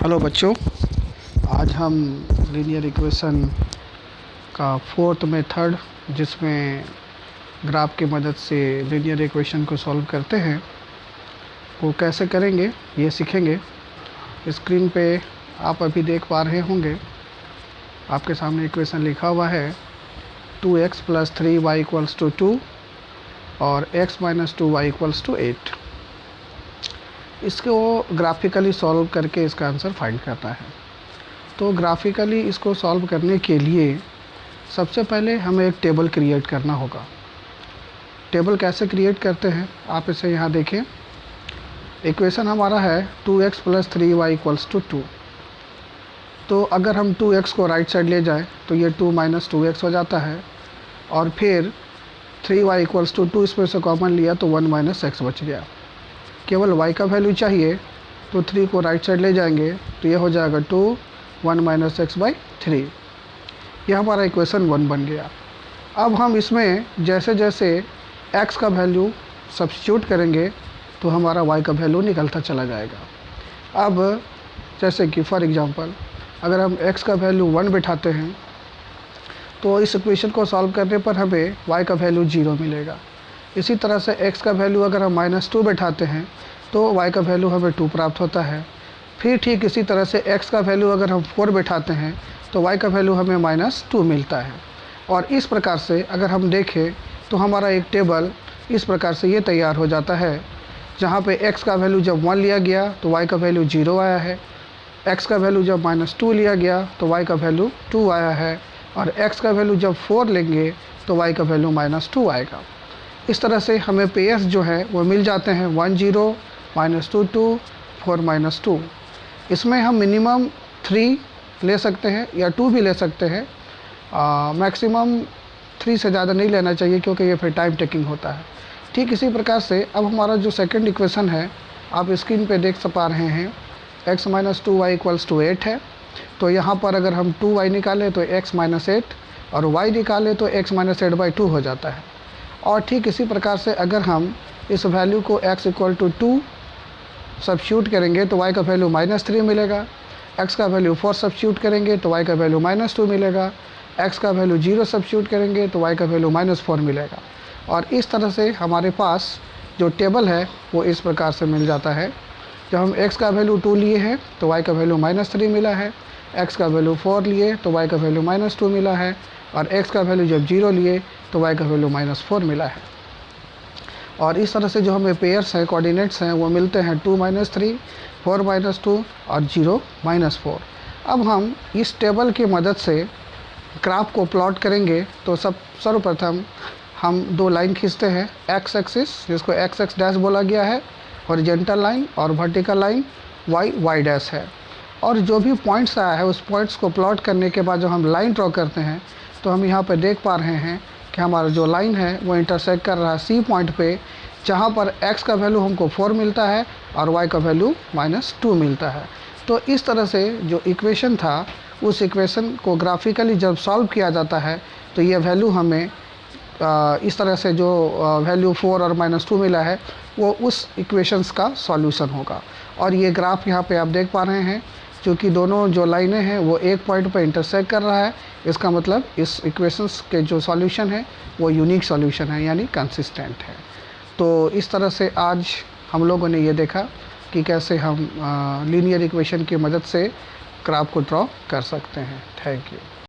Hello बच्चों, आज हम लीनियर इक्वेशन का फोर्थ मेथड जिसमें ग्राफ की मदद से लीनियर इक्वेशन को सॉल्व करते हैं वो कैसे करेंगे ये सीखेंगे। स्क्रीन पे आप अभी देख पा रहे होंगे, आपके सामने इक्वेशन लिखा हुआ है 2x + 3y = 2 और x - 2y = 8। इसको ग्राफिकली सॉल्व करके इसका आंसर फाइंड करना है। तो ग्राफिकली इसको सॉल्व करने के लिए सबसे पहले हमें एक टेबल क्रिएट करना होगा। टेबल कैसे क्रिएट करते हैं आप इसे यहाँ देखें। इक्वेशन हमारा है 2x + 3y = 2। तो अगर हम 2x को राइट साइड ले जाएं तो ये 2 - 2x हो जाता है और फिर 3y = 2 इसमें से कॉमन लिया तो 1 - x बच गया। केवल y का वैल्यू चाहिए तो 3 को राइट साइड ले जाएंगे तो ये हो जाएगा 2 1 - x/3। यह हमारा इक्वेशन 1 बन गया। अब हम इसमें जैसे जैसे x का वैल्यू सब्स्टिट्यूट करेंगे तो हमारा y का वैल्यू निकलता चला जाएगा। अब जैसे कि फॉर एग्जांपल अगर हम x का वैल्यू 1 बिठाते हैं तो इस इक्वेशन को सॉल्व करने पर हमें y का वैल्यू 0 मिलेगा। इसी तरह से x का वैल्यू अगर हम -2 बैठाते हैं तो y का वैल्यू हमें 2 प्राप्त होता है। फिर ठीक इसी तरह से x का वैल्यू अगर हम 4 बैठाते हैं तो y का वैल्यू हमें -2 मिलता है। और इस प्रकार से अगर हम देखें तो हमारा एक टेबल इस प्रकार से ये तैयार हो जाता है, जहाँ पे x का वैल्यू जब 1 लिया गया तो y का वैल्यू 0 आया है, x का वैल्यू जब -2 लिया गया तो y का वैल्यू 2 आया है और x का वैल्यू जब 4 लेंगे तो y का वैल्यू -2 आएगा। इस तरह से हमें पेयर्स जो है वो मिल जाते हैं 1 0 -2 2 4 -2। इसमें हम मिनिमम 3 ले सकते हैं या 2 भी ले सकते हैं। मैक्सिमम 3 से ज़्यादा नहीं लेना चाहिए क्योंकि ये फिर टाइम टेकिंग होता है। ठीक इसी प्रकार से अब हमारा जो सेकंड इक्वेशन है आप स्क्रीन पे देख पा रहे हैं, x - 2y = 8 है। तो यहाँ पर अगर हम 2y निकालें तो x - 8 और y निकालें तो x - 8/2 हो जाता है। और ठीक इसी प्रकार से अगर हम इस वैल्यू को x = 2 सब्स्टिट्यूट करेंगे तो y का वैल्यू -3 मिलेगा। x का वैल्यू 4 सब्स्टिट्यूट करेंगे तो y का वैल्यू -2 मिलेगा। x का वैल्यू 0 सब्स्टिट्यूट करेंगे तो y का वैल्यू -4 मिलेगा। और इस तरह से हमारे पास जो टेबल है वो इस प्रकार से मिल जाता है। जब हम x का वैल्यू 2 लिए हैं तो y का वैल्यू -3 मिला है, x का वैल्यू 4 लिए तो y का वैल्यू -2 मिला है और x का वैल्यू जब 0 लिए तो y का वैल्यू -4 मिला है। और इस तरह से जो हमें पेयर्स हैं, कोऑर्डिनेट्स हैं वो मिलते हैं 2 - 3 4 - 2 और 0 - 4। अब हम इस टेबल की मदद से ग्राफ को प्लॉट करेंगे तो सर्वप्रथम हम 2 लाइन खींचते हैं, x एक्सिस जिसको x बोला गया है हॉरिजॉन्टल लाइन और वर्टिकल लाइन y है। और जो भी पॉइंट्स आया है उस पॉइंट्स को प्लॉट करने के बाद जो हम लाइन ड्रॉ करते हैं तो हम यहाँ पर देख पा रहे हैं कि हमारा जो लाइन है वो इंटरसेक्ट कर रहा है C पॉइंट पे, जहाँ पर x का वैल्यू हमको 4 मिलता है और y का वैल्यू -2 मिलता है। तो इस तरह से जो इक्वेशन था उस इक्वेशन को ग्राफिकली जब सॉल्व किया जाता है तो ये वैल्यू हमें इस तरह से जो वैल्यू 4 और -2 मिला है वो उस इक्वेशंस का सॉल्यूशन होगा। और ये ग्राफ यहाँ पे आप देख पा रहे हैं, क्योंकि दोनों जो लाइनें हैं वो एक पॉइंट पर इंटरसेक्ट कर रहा है, इसका मतलब इस इक्वेशंस के जो सॉल्यूशन है वो यूनिक सॉल्यूशन है यानी कंसिस्टेंट है। तो इस तरह से आज हम लोगों ने ये देखा कि कैसे हम लीनियर इक्वेशन की मदद से ग्राफ को ड्रॉ कर सकते हैं। Thank you.